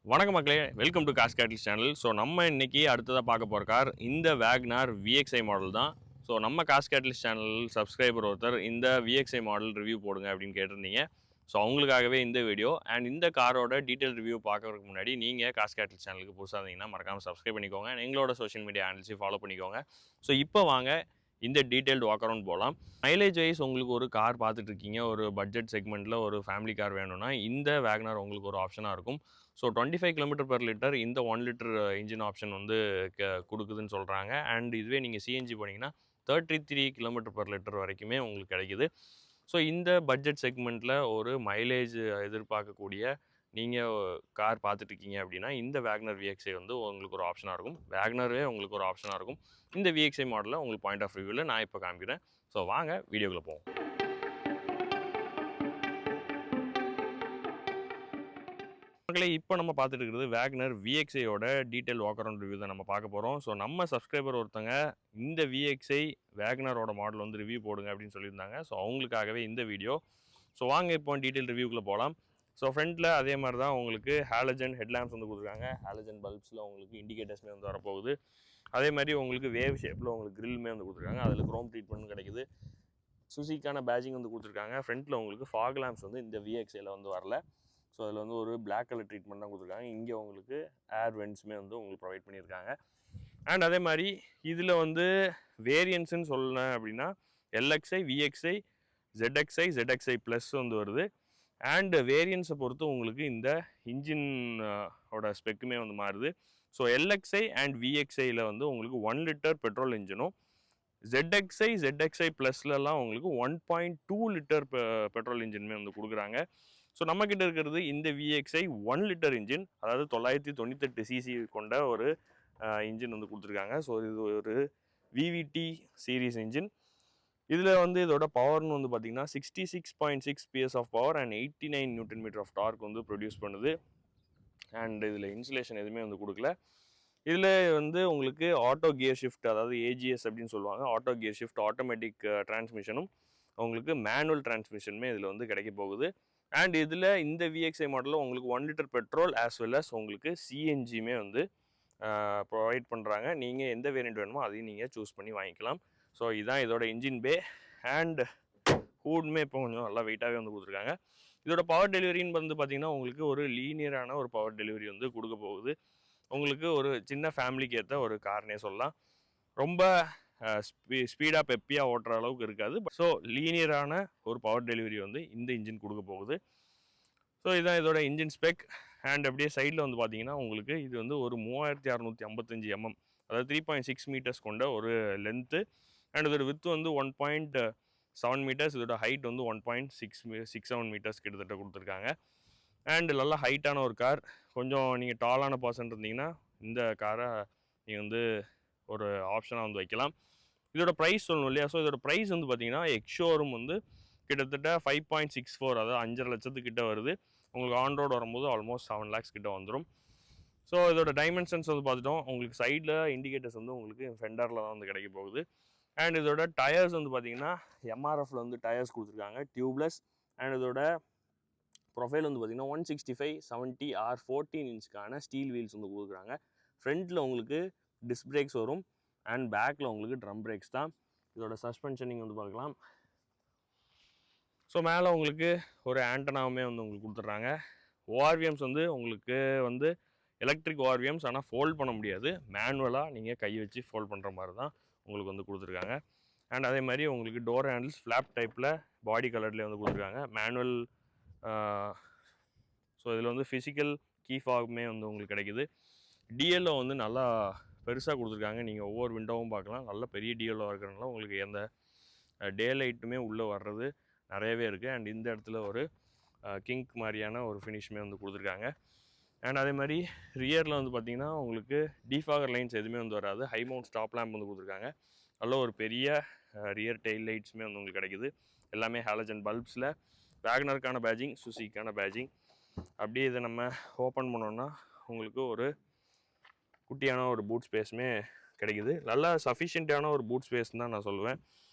வணக்கம் மக்களே, welcome to காஸ் கேட்டில்ஸ் சேனல். ஸோ நம்ம இன்னைக்கு அடுத்ததாக பார்க்க போகிற கார் இந்த வேக்னார் விஎக்ஸ்ஐ மாடல் தான். ஸோ நம்ம காஸ் கேட்டில்ஸ் சேனல் சப்ஸ்கிரைபர் ஒருத்தர் இந்த விஎக்ஸ்ஐ மாடல் ரிவ்யூ போடுங்க அப்படின்னு கேட்டிருந்தீங்க. ஸோ அவங்களுக்காகவே இந்த வீடியோ அண்ட் இந்த காரோட டீட்டெயில் ரிவ்யூ பார்க்கறதுக்கு முன்னாடி நீங்கள் காஸ் கேட்டில்ஸ் சேனலுக்கு புதுசாக இருந்தீங்கன்னா மறக்காமல் சப்ஸ்கிரைப் பண்ணிக்கோங்க. எங்களோட சோஷியல் மீடியா ஹேண்டில்ஸையும் ஃபாலோ பண்ணிக்கோங்க. ஸோ இப்போ வாங்க இந்த டீட்டெயில்டு வாக் அரவுண்ட் போகலாம். மைலேஜ் வைஸ் உங்களுக்கு ஒரு கார் பார்த்துட்டு இருக்கீங்க, ஒரு பட்ஜெட் செக்மெண்ட்டில் ஒரு ஃபேமிலி கார் வேணும்னா இந்த வேக்னார் உங்களுக்கு ஒரு ஆப்ஷனாக இருக்கும். ஸோ 25 km/லிட்டர் இந்த 1 லிட்டர் இன்ஜின் ஆப்ஷன் வந்து கொடுக்குதுன்னு சொல்கிறாங்க. அண்ட் இதுவே நீங்கள் சிஎன்ஜி போனீங்கன்னா 33 km/லிட்டர் வரைக்குமே உங்களுக்கு கிடைக்குது. ஸோ இந்த பட்ஜெட் செக்மெண்ட்டில் ஒரு மைலேஜ் எதிர்பார்க்கக்கூடிய நீங்கள் கார் பார்த்துட்ருக்கீங்க அப்படின்னா இந்த வேக்னர் விஎக்ஸ்ஐ வந்து உங்களுக்கு ஒரு ஆப்ஷனாக இருக்கும். வேக்னரே உங்களுக்கு ஒரு ஆப்ஷனாக இருக்கும். இந்த விஎக்ஸ்ஐ மாடலில் உங்களுக்கு பாயிண்ட் ஆஃப் வியூவில் நான் இப்போ காமிக்கிறேன். ஸோ வாங்க வீடியோக்குள்ளே போவோம். மக்களே, இப்போ நம்ம பார்த்துட்டு இருக்கிறது வேக்னர் விஎக்ஸ்ஐயோட டீட்டெயில் வாக் அரவுண்ட் ரிவ்யூ தான் நம்ம பார்க்க போகிறோம். ஸோ நம்ம சப்ஸ்கிரைபர் ஒருத்தங்க இந்த விஎக்ஸ்ஐ வேக்னரோட மாடல் வந்து ரிவ்யூ போடுங்க அப்படின்னு சொல்லியிருந்தாங்க. ஸோ அவங்களுக்காகவே இந்த வீடியோ. ஸோ வாங்க இப்போ டீட்டெயில் ரிவ்யூக்குள்ளே போகலாம். ஸோ ஃப்ரண்ட்டில் அதே மாதிரி தான் உங்களுக்கு ஹாலஜன் ஹெட்லாம்ப்ஸ் வந்து கொடுத்துருக்காங்க. ஹாலஜன் பல்ப்ஸில் உங்களுக்கு இண்டிகேட்டர்ஸ்மே வந்து வரப்போகுது. அதே மாதிரி உங்களுக்கு வேவ் ஷேப்பில் உங்களுக்கு கிரில்மே வந்து கொடுத்துருக்காங்க. அதில் க்ரோம் ட்ரீட்மெண்ட் கிடைக்குது. சுசிக்கான பேஜிங் வந்து கொடுத்துருக்காங்க. ஃப்ரண்ட்டில் உங்களுக்கு ஃபாக் லேம்ப்ஸ் வந்து இந்த விஎக்ஸ்ஐயில் வந்து வரல. ஸோ அதில் வந்து ஒரு பிளாக் கலர் ட்ரீட்மெண்ட் தான் கொடுத்துருக்காங்க. இங்கே உங்களுக்கு ஏர் வென்ட்ஸுமே வந்து உங்களுக்கு ப்ரொவைட் பண்ணியிருக்காங்க. அண்ட் அதே மாதிரி இதில் வந்து வேரியன்ஸுன்னு சொல்லணும் அப்படின்னா LXI, VXi, ZXi, ZXi plus வந்து வருது. அண்டு வேரியன்ஸை பொறுத்து உங்களுக்கு இந்த இன்ஜின் ஓட ஸ்பெக்குமே வந்து மாறுது. ஸோ எல்எக்ஸ்ஐ அண்ட் விஎக்ஸ்ஐயில் வந்து உங்களுக்கு 1 லிட்டர் பெட்ரோல் இன்ஜினும், ZXi ப்ளஸ்லலாம் உங்களுக்கு 1.2 லிட்டர் பெட்ரோல் இன்ஜினுமே வந்து கொடுக்குறாங்க. ஸோ நம்மக்கிட்ட இருக்கிறது இந்த விஎக்ஸ்ஐ 1 லிட்டர் இன்ஜின், அதாவது 998 சிசி கொண்ட ஒரு இன்ஜின் வந்து கொடுத்துருக்காங்க. ஸோ இது ஒரு விவிடி சீரீஸ் இன்ஜின். இதில் வந்து இதோட பவர்னு வந்து பார்த்திங்கன்னா 66.6 PS of power and 89 Nm of torque வந்து ப்ரொடியூஸ் பண்ணுது. அண்ட் இதில் இன்சுலேஷன் எதுவுமே வந்து கொடுக்கல. இதில் வந்து உங்களுக்கு ஆட்டோ கியர் ஷிஃப்ட், அதாவது ஏஜிஎஸ் அப்படின்னு சொல்லுவாங்க, ஆட்டோ கியர் ஷிஃப்ட், ஆட்டோமேட்டிக் டிரான்ஸ்மிஷனும் உங்களுக்கு மேனுவல் டிரான்ஸ்மிஷனுமே இதில் வந்து கிடைக்க போகுது. அண்ட் இதில் இந்த விஎக்ஸ்ஐ மாடலில் உங்களுக்கு 1 litre petrol as well as உங்களுக்கு சிஎன்ஜியுமே வந்து ப்ரொவைட் பண்ணுறாங்க. நீங்கள் எந்த வேரியண்ட் வேணுமோ அதையும் நீங்கள் சூஸ் பண்ணி வாங்கிக்கலாம். ஸோ இதுதான் இதோட இன்ஜின் பே. அண்ட் ஹூட்மே இப்போ கொஞ்சம் நல்லா வெயிட்டாகவே வந்து கொடுத்துருக்காங்க. இதோட பவர் டெலிவரின்னு வந்து பார்த்திங்கன்னா உங்களுக்கு ஒரு லீனியரான ஒரு பவர் டெலிவரி வந்து கொடுக்க போகுது. உங்களுக்கு ஒரு சின்ன ஃபேமிலிக்கு ஏற்ற ஒரு கார்னே சொல்லலாம். ரொம்ப ஸ்பீடாக பெப்பியாக ஓட்டுற அளவுக்கு இருக்காது. ஸோ லீனியரான ஒரு பவர் டெலிவரி வந்து இந்த இன்ஜின் கொடுக்க போகுது. ஸோ இதுதான் இதோட இன்ஜின் ஸ்பெக். அண்ட் அப்படியே சைடில் வந்து பார்த்தீங்கன்னா உங்களுக்கு இது வந்து ஒரு 3655 mm, அதாவது 3.6 மீட்டர்ஸ் கொண்ட ஒரு லென்த்து. அண்ட் இதோட வித்து வந்து 1.7 மீட்டர்ஸ். இதோட ஹைட் வந்து 1.67 மீட்டர்ஸ் கிட்டத்தட்ட கொடுத்துருக்காங்க. அண்ட் நல்லா ஹைட்டான ஒரு கார். கொஞ்சம் நீங்கள் டாலான பர்சன் இருந்தீங்கன்னா இந்த காரை நீங்கள் வந்து ஒரு ஆப்ஷனாக வந்து வைக்கலாம். இதோட ப்ரைஸ் சொல்லணும் இல்லையா? ஸோ இதோட ப்ரைஸ் வந்து பார்த்தீங்கன்னா எக்ஷோரூம் வந்து கிட்டத்தட்ட 5.64, அதாவது 5.5 லட்சத்துக்கிட்ட வருது. உங்களுக்கு ஆன் ரோடு வரும்போது ஆல்மோஸ்ட் 7 lakhs கிட்ட வந்துடும். ஸோ இதோட டைமென்ஷன்ஸ் வந்து பார்த்துட்டோம். உங்களுக்கு சைடில் இண்டிகேட்டர்ஸ் வந்து உங்களுக்கு ஃபெண்டரில் தான் வந்து கிடைக்க போகுது. அண்ட் இதோட டயர்ஸ் வந்து பார்த்தீங்கன்னா எம்ஆர்எஃப்ல வந்து டயர்ஸ் கொடுத்துருக்காங்க, டியூப்லெஸ். அண்ட் இதோட ப்ரொஃபைல் வந்து பார்த்திங்கன்னா 165/70R 14 inch ஸ்டீல் வீல்ஸ் வந்து கொடுக்குறாங்க. ஃப்ரண்ட்டில் உங்களுக்கு டிஸ்க் பிரேக்ஸ் வரும். அண்ட் பேக்கில் உங்களுக்கு ட்ரம் பிரேக்ஸ் தான். இதோட சஸ்பென்ஷன் நீங்கள் வந்து பார்க்கலாம். ஸோ மேலே உங்களுக்கு ஒரு ஆண்டனாவுமே வந்து உங்களுக்கு கொடுத்துட்றாங்க. ஓஆர்விஎம்ஸ் வந்து உங்களுக்கு வந்து எலக்ட்ரிக் ஓஆர்விஎம்ஸ், ஆனால் ஃபோல்ட் பண்ண முடியாது. மேனுவலாக நீங்கள் கை வச்சு ஃபோல்ட் பண்ணுற மாதிரி தான் உங்களுக்கு வந்து கொடுத்துருக்காங்க. அண்ட் அதே மாதிரி உங்களுக்கு டோர் ஹேண்டில்ஸ் ஃப்ளாப் டைப்பில் பாடி கலர்லேயே வந்து கொடுத்துருக்காங்க. மேனுவல். ஸோ இதில் வந்து ஃபிசிக்கல் கீ ஃபாகுமே வந்து உங்களுக்கு கிடைக்குது. டிஎல்ஓ வந்து நல்லா பெருசாக கொடுத்துருக்காங்க. நீங்கள் ஒவ்வொரு விண்டோவும் பார்க்கலாம். நல்ல பெரிய டிஎல்ஓ இருக்கிறதுனால உங்களுக்கு எந்த டே லைட்டுமே உள்ளே வர்றது நிறையவே இருக்குது. அண்ட் இந்த இடத்துல ஒரு கிங்க் மாதிரியான ஒரு ஃபினிஷுமே வந்து கொடுத்துருக்காங்க. அண்ட் அதே மாதிரி ரியரில் வந்து பார்த்திங்கன்னா உங்களுக்கு டிஃபாகர் லைன்ஸ் எதுவுமே வந்து வராது. ஹை மவுண்ட் ஸ்டாப் லேம்ப் வந்து கொடுத்துருக்காங்க. நல்ல ஒரு பெரிய ரியர் டெயில் லைட்ஸுமே வந்து உங்களுக்கு கிடைக்குது. எல்லாமே ஹாலஜன் பல்ப்ஸில். வேக்னருக்கான பேஜிங், சுசிக்கான பேஜிங். அப்படியே இதை நம்ம ஓப்பன் பண்ணோன்னா உங்களுக்கு ஒரு குட்டியான ஒரு பூட் ஸ்பேஸுமே கிடைக்குது. நல்லா சஃபிஷியண்ட்டான ஒரு பூட் ஸ்பேஸ் தான் நான் சொல்லுவேன்.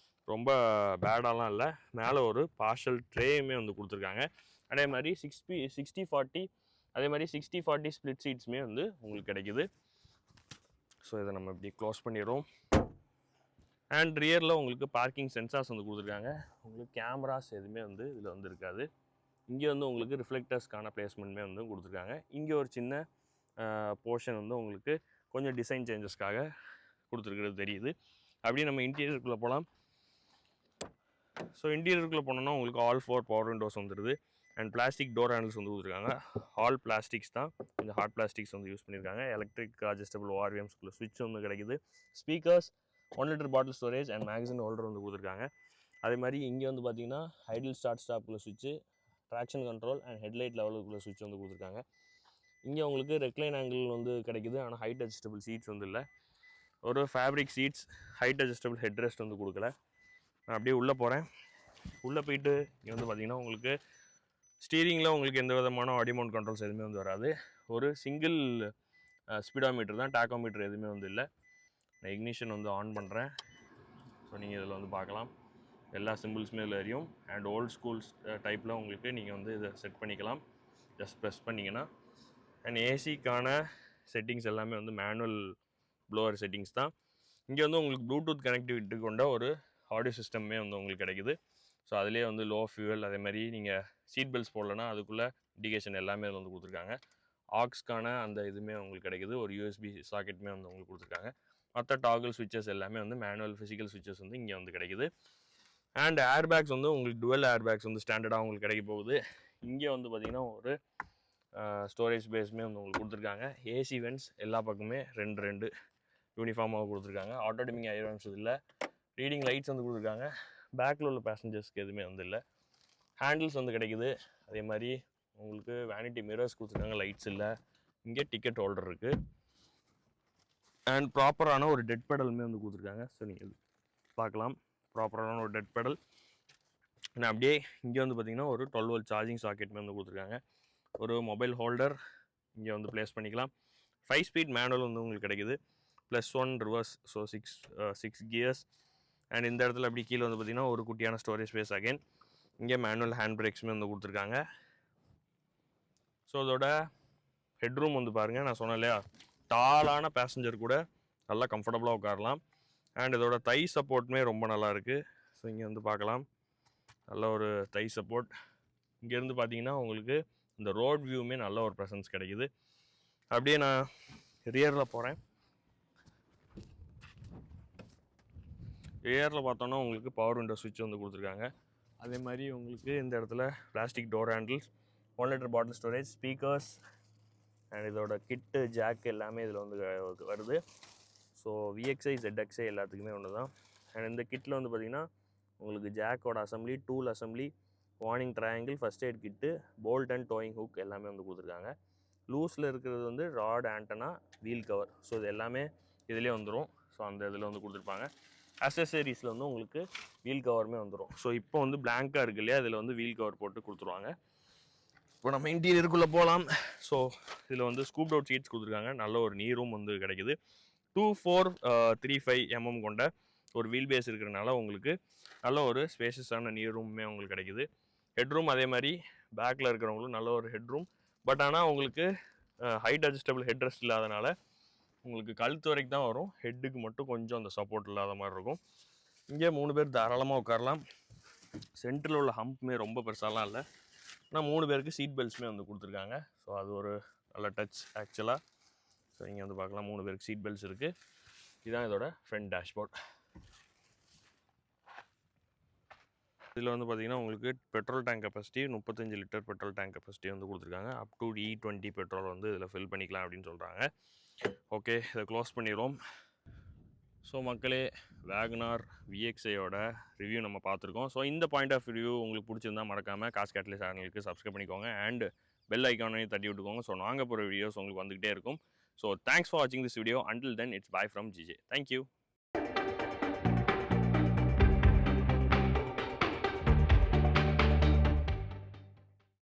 ரொம்ப பேடாலாம் இல்லை. மேலே ஒரு பார்ஷல் ட்ரேயுமே வந்து கொடுத்துருக்காங்க. அதே மாதிரி 60/40 அதே மாதிரி 60/40 ஸ்ப்ளிட் சீட்ஸுமே வந்து உங்களுக்கு கிடைக்குது. ஸோ இதை நம்ம இப்படி க்ளோஸ் பண்ணிடுறோம். அண்ட் ரியரில் உங்களுக்கு பார்க்கிங் சென்சார்ஸ் வந்து கொடுத்துருக்காங்க. உங்களுக்கு கேமராஸ் எதுவுமே வந்து இதில் வந்து இருக்காது. இங்கே வந்து உங்களுக்கு ரிஃப்ளெக்டர்ஸ்க்கான பிளேஸ்மெண்ட்டுமே வந்து கொடுத்துருக்காங்க. இங்கே ஒரு சின்ன போர்ஷன் வந்து உங்களுக்கு கொஞ்சம் டிசைன் சேஞ்சஸ்க்காக கொடுத்துருக்கிறது தெரியுது. அப்படியே நம்ம இன்டீரியருக்குள்ளே போகலாம். ஸோ இன்டீரியருக்குள்ளே போனோம்னா உங்களுக்கு ஆல் 4 பவர் விண்டோஸ் வந்துடுது. அண்ட் பிளாஸ்டிக் டோர் ஹேண்டில்ஸ் வந்து கொடுத்துருக்காங்க. ஆல் பிளாஸ்டிக்ஸ் தான், இந்த ஹார்ட் பிளாஸ்டிக்ஸ் வந்து யூஸ் பண்ணியிருக்காங்க. எலக்ட்ரிக் அட்ஜஸ்டபிள் ORVMஸ்குள்ள ஸ்விட்ச் வந்து கிடைக்குது. Speakers, 1 litre bottle storage and magazine holder வந்து கொடுத்துருக்காங்க. அதே மாதிரி இங்கே வந்து பார்த்தீங்கன்னா ஐடில் ஸ்டார்ட் ஸ்டாப்புக்குள்ள ஸ்விட்ச்சு, ட்ராக்ஷன் கண்ட்ரோல் அண்ட் ஹெட்லைட் லெவலுக்குள்ள ஸ்விட்ச் வந்து கொடுத்துருக்காங்க. இங்கே உங்களுக்கு ரெக்லைன் ஆங்கிள் வந்து கிடைக்குது. ஆனால் ஹைட் அட்ஜஸ்டபிள் சீட்ஸ் வந்து இல்லை. ஒரு fabric seats, height adjustable head rest வந்து கொடுக்கல. நான் அப்படியே உள்ளே போகிறேன். உள்ளே போயிட்டு இங்கே வந்து பார்த்திங்கன்னா உங்களுக்கு ஸ்டீரிங்கில் உங்களுக்கு எந்த விதமான ஆடியோ மவுண்ட் கண்ட்ரோல்ஸ் எதுவுமே வந்து வராது. ஒரு சிங்கிள் ஸ்பீடோமீட்டர் தான், டாக்கோமீட்டர் எதுவுமே வந்து இல்லை. நான் இக்னிஷன் வந்து ஆன் பண்ணுறேன். ஸோ நீங்கள் இதில் வந்து பார்க்கலாம் எல்லா சிம்பிள்ஸுமே இதில் எரியும். அண்ட் ஓல்ட் ஸ்கூல்ஸ் டைப்பில் உங்களுக்கு நீங்கள் வந்து இதை செட் பண்ணிக்கலாம். ஜஸ்ட் ப்ரெஸ் பண்ணிங்கன்னா. அண்ட் ஏசிக்கான செட்டிங்ஸ் எல்லாமே வந்து மேனுவல் ப்ளோவர் செட்டிங்ஸ் தான். இங்கே வந்து உங்களுக்கு ப்ளூடூத் கனெக்டிவிட்டி கொண்ட ஒரு ஆடியோ சிஸ்டமே வந்து உங்களுக்கு கிடைக்குது. ஸோ அதிலே வந்து லோ ஃபியூவல், அதே மாதிரி நீங்கள் சீட் பெல்ட்ஸ் போடலன்னா அதுக்குள்ளே இண்டிகேஷன் எல்லாமே அதில் வந்து கொடுத்துருக்காங்க. ஆக்ஸ்க்கான அந்த இதுவுமே உங்களுக்கு கிடைக்குது. ஒரு USB சாக்கெட்டுமே வந்து உங்களுக்கு கொடுத்துருக்காங்க. மற்ற டாகிள் ஸ்விட்சஸ் எல்லாமே வந்து மேனுவல் ஃபிசிக்கல் ஸ்விட்சஸ் வந்து இங்கே வந்து கிடைக்குது. அண்ட் ஏர் பேக்ஸ் வந்து உங்களுக்கு டுவெல் ஏர் பேக்ஸ் வந்து ஸ்டாண்டர்டாக உங்களுக்கு கிடைக்க போகுது. இங்கே வந்து பார்த்திங்கன்னா ஒரு ஸ்டோரேஜ் ஸ்பேஸுமே வந்து உங்களுக்கு கொடுத்துருக்காங்க. ஏசி வென்ட்ஸ் எல்லா பக்கமே 2 யூனிஃபார்மாக கொடுத்துருக்காங்க. ஆட்டோ டிமிங் ஐரன்ஸ் இல்லை. ரீடிங் லைட்ஸ் வந்து கொடுத்துருக்காங்க. பேக்கில் உள்ள பேசஞ்சர்ஸ்க்கு எதுவுமே வந்து இல்லை. ஹேண்டில்ஸ் வந்து கிடைக்குது. அதே மாதிரி உங்களுக்கு வேனிட்டி மிரர்ஸ் கொடுத்துருக்காங்க. லைட்ஸ் இல்லை. இங்கே டிக்கெட் ஹோல்டர் இருக்குது. அண்ட் ப்ராப்பரான ஒரு டெட் பெடலுமே வந்து கொடுத்துருக்காங்க. ஸோ நீங்கள் பார்க்கலாம் ப்ராப்பரான ஒரு டெட் பெடல். நான் அப்படியே இங்கே வந்து பார்த்திங்கன்னா ஒரு 12 volt சார்ஜிங் சாக்கெட்டுமே வந்து கொடுத்துருக்காங்க. ஒரு மொபைல் ஹோல்டர் இங்கே வந்து ப்ளேஸ் பண்ணிக்கலாம். 5 ஸ்பீட் மேனுவல் வந்து உங்களுக்கு கிடைக்குது. +1 ரிவர்ஸ். So 6 gears. அண்ட் இந்த இடத்துல அப்படி கீழே வந்து பார்த்திங்கன்னா ஒரு குட்டியான ஸ்டோரேஜ் ஸ்பேஸ் அகைன். இங்கே மேனுவல் ஹேண்ட் பிரேக்ஸுமே வந்து கொடுத்துருக்காங்க. ஸோ அதோட ஹெட்ரூம் வந்து பாருங்கள், நான் சொன்னேன் இல்லையா, டாலான பேசஞ்சர் கூட நல்லா கம்ஃபர்டபுளாக உட்காரலாம். அண்ட் இதோட தை சப்போர்ட்டுமே ரொம்ப நல்லா இருக்குது. ஸோ இங்கே வந்து பார்க்கலாம் நல்ல ஒரு தை சப்போர்ட். இங்கேருந்து பார்த்தீங்கன்னா உங்களுக்கு இந்த ரோட் வியூவுமே நல்ல ஒரு ப்ரெசன்ஸ் கிடைக்குது. அப்படியே நான் ரியரில் போகிறேன். ரியரில் பார்த்தோன்னா உங்களுக்கு பவர் விண்டோ ஸ்விட்ச் வந்து கொடுத்துருக்காங்க. அதே மாதிரி உங்களுக்கு இந்த இடத்துல plastic door handles, 1 litre bottle storage, speakers and இதோட கிட்டு ஜாக் எல்லாமே இதில் வந்து வருது. ஸோ VXi ZXi எல்லாத்துக்குமே ஒன்று தான். அண்ட் இந்த கிட்டில் வந்து பார்த்திங்கன்னா உங்களுக்கு ஜாக்கோட assembly, tool assembly, warning triangle, first aid kit, bolt and towing hook எல்லாமே வந்து கொடுத்துருக்காங்க. லூஸில் இருக்கிறது வந்து rod, antenna, wheel cover. So இது எல்லாமே இதிலே வந்துடும். ஸோ அந்த இதில் வந்து கொடுத்துருப்பாங்க. அக்சசரிஸில் வந்து உங்களுக்கு வீல் கவருமே வந்துடும். ஸோ இப்போ வந்து பிளாங்காக இருக்குது இல்லையா, இதில் வந்து வீல் கவர் போட்டு கொடுத்துருவாங்க. இப்போ நம்ம இன்டீரியருக்குள்ளே போகலாம். ஸோ இதில் வந்து ஸ்கூப் அவுட் சீட்ஸ் கொடுத்துருக்காங்க. நல்ல ஒரு நீ ரூம் வந்து கிடைக்குது. 2435 mm கொண்ட ஒரு வீல் பேஸ் இருக்கிறனால உங்களுக்கு நல்ல ஒரு ஸ்பேஷஸான நீ ரூமே உங்களுக்கு கிடைக்குது. ஹெட்ரூம் அதே மாதிரி பேக்கில் இருக்கிறவங்களும் நல்ல ஒரு ஹெட்ரூம். பட் ஆனால் உங்களுக்கு ஹைட் அட்ஜஸ்டபிள் ஹெட் ரெஸ்ட் இல்லாதனால உங்களுக்கு கழுத்து வரைக்கும் தான் வரும். ஹெட்டுக்கு மட்டும் கொஞ்சம் அந்த சப்போர்ட் இல்லாத மாதிரி இருக்கும். இங்கே 3 பேர் தாராளமாக உட்காரலாம். சென்டரில் உள்ள ஹம்ப்மே ரொம்ப பெருசாலாம் இல்லை. ஆனால் 3 பேருக்கு சீட் பெல்ட்ஸுமே வந்து கொடுத்துருக்காங்க. ஸோ அது ஒரு நல்ல டச் ஆக்சுவலாக. ஸோ இங்கே வந்து பார்க்கலாம் 3 பேருக்கு சீட் பெல்ட்ஸ் இருக்குது. இதுதான் இதோட ஃப்ரண்ட் டேஷ்போர்ட். இதில் வந்து பார்த்திங்கன்னா உங்களுக்கு petrol tank capacity 35 litre petrol tank capacity வந்து கொடுத்துருக்காங்க. அப் டு E20 பெட்ரோல் வந்து இதில் ஃபில் பண்ணிக்கலாம் அப்படின்னு சொல்கிறாங்க. ஓகே, இதை க்ளோஸ் பண்ணிடுவோம். ஸோ மக்களே, வேகனார் VXiயோட ரிவ்யூ நம்ம பார்த்துருக்கோம். ஸோ இந்த பாயிண்ட் ஆஃப் ரிவ்யூ உங்களுக்கு பிடிச்சிருந்தா மறக்காமல் காஸ் கேட்டலிஸ்ட் சேனலுக்கு சப்ஸ்கிரைப் பண்ணிக்கோங்க. அண்ட் பெல் ஐக்கானையும் தட்டி விட்டுக்கோங்க. ஸோ நாங்கள் போகிற வீடியோஸ் உங்களுக்கு வந்துக்கிட்டே இருக்கும். ஸோ தேங்க்ஸ் ஃபார் வாட்சிங் this video. Until then it's by from GJ. Thank you.